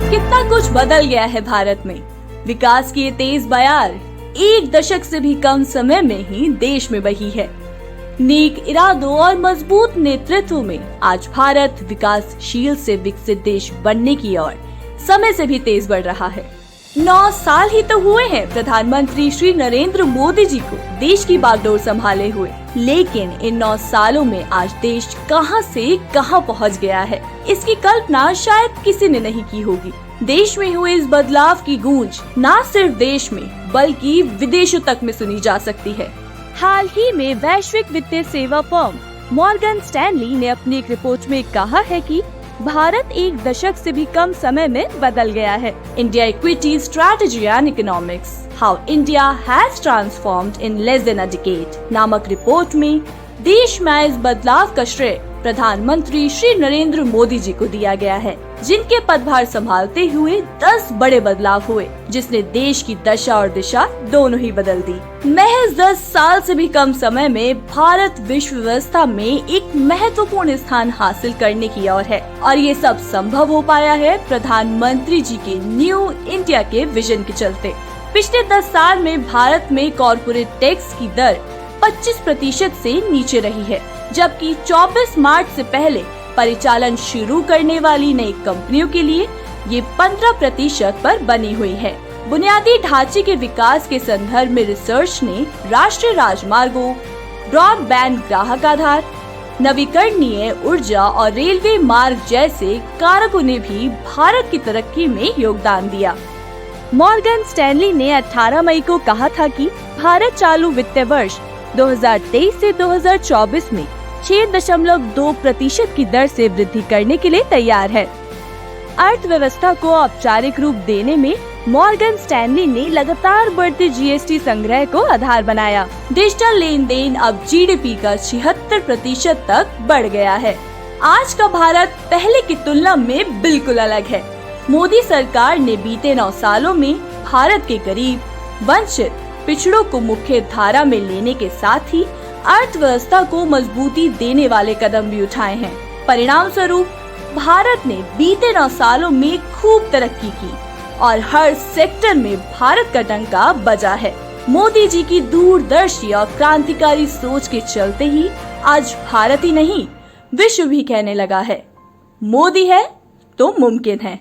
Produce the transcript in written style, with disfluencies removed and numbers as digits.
कितना कुछ बदल गया है भारत में। विकास की ये तेज बयार एक दशक से भी कम समय में ही देश में बही है। नेक इरादों और मजबूत नेतृत्व में आज भारत विकासशील से विकसित देश बनने की ओर समय से भी तेज बढ़ रहा है। 9 साल ही तो हुए हैं प्रधानमंत्री श्री नरेंद्र मोदी जी को देश की बागडोर संभाले हुए, लेकिन इन 9 सालों में आज देश कहां से कहां पहुंच गया है, इसकी कल्पना शायद किसी ने नहीं की होगी। देश में हुए इस बदलाव की गूंज न सिर्फ देश में बल्कि विदेशों तक में सुनी जा सकती है। हाल ही में वैश्विक वित्तीय सेवा फर्म मॉर्गन स्टैनली ने अपनी एक रिपोर्ट में कहा है कि भारत एक दशक से भी कम समय में बदल गया है। India equity strategy and economics, how India has transformed in less than a decade नामक रिपोर्ट में देश में इस बदलाव का श्रेय प्रधानमंत्री श्री नरेंद्र मोदी जी को दिया गया है, जिनके पदभार संभालते हुए 10 बड़े बदलाव हुए, जिसने देश की दशा और दिशा दोनों ही बदल दी। महज 10 साल से भी कम समय में भारत विश्व व्यवस्था में एक महत्वपूर्ण स्थान हासिल करने की ओर है, और ये सब संभव हो पाया है प्रधानमंत्री जी के न्यू इंडिया के विजन के चलते। पिछले 10 साल में भारत में कॉर्पोरेट टैक्स की दर 25% से नीचे रही है, जबकि 24 मार्च से पहले परिचालन शुरू करने वाली नई कंपनियों के लिए ये 15% पर बनी हुई है। बुनियादी ढांचे के विकास के संदर्भ में रिसर्च ने राष्ट्रीय राजमार्गों, ब्रॉडबैंड ग्राहक आधार, नवीकरणीय ऊर्जा और रेलवे मार्ग जैसे कारकों ने भी भारत की तरक्की में योगदान दिया। मॉर्गन स्टैनली ने 18 मई को कहा था कि भारत चालू वित्तीय वर्ष 2023 से 2024 में 6.2% की दर से वृद्धि करने के लिए तैयार है। अर्थव्यवस्था को औपचारिक रूप देने में मॉर्गन स्टैनली ने लगातार बढ़ते जीएसटी संग्रह को आधार बनाया। डिजिटल लेन देन अब जीडीपी का 76% तक बढ़ गया है। आज का भारत पहले की तुलना में बिल्कुल अलग है। मोदी सरकार ने बीते 9 सालों में भारत के गरीब, वंचित, पिछड़ों को मुख्य धारा में लेने के साथ ही अर्थव्यवस्था को मजबूती देने वाले कदम भी उठाए हैं। परिणाम स्वरूप भारत ने बीते 9 सालों में खूब तरक्की की और हर सेक्टर में भारत का डंका बजा है। मोदी जी की दूरदर्शी और क्रांतिकारी सोच के चलते ही आज भारत ही नहीं विश्व भी कहने लगा है, मोदी है तो मुमकिन है।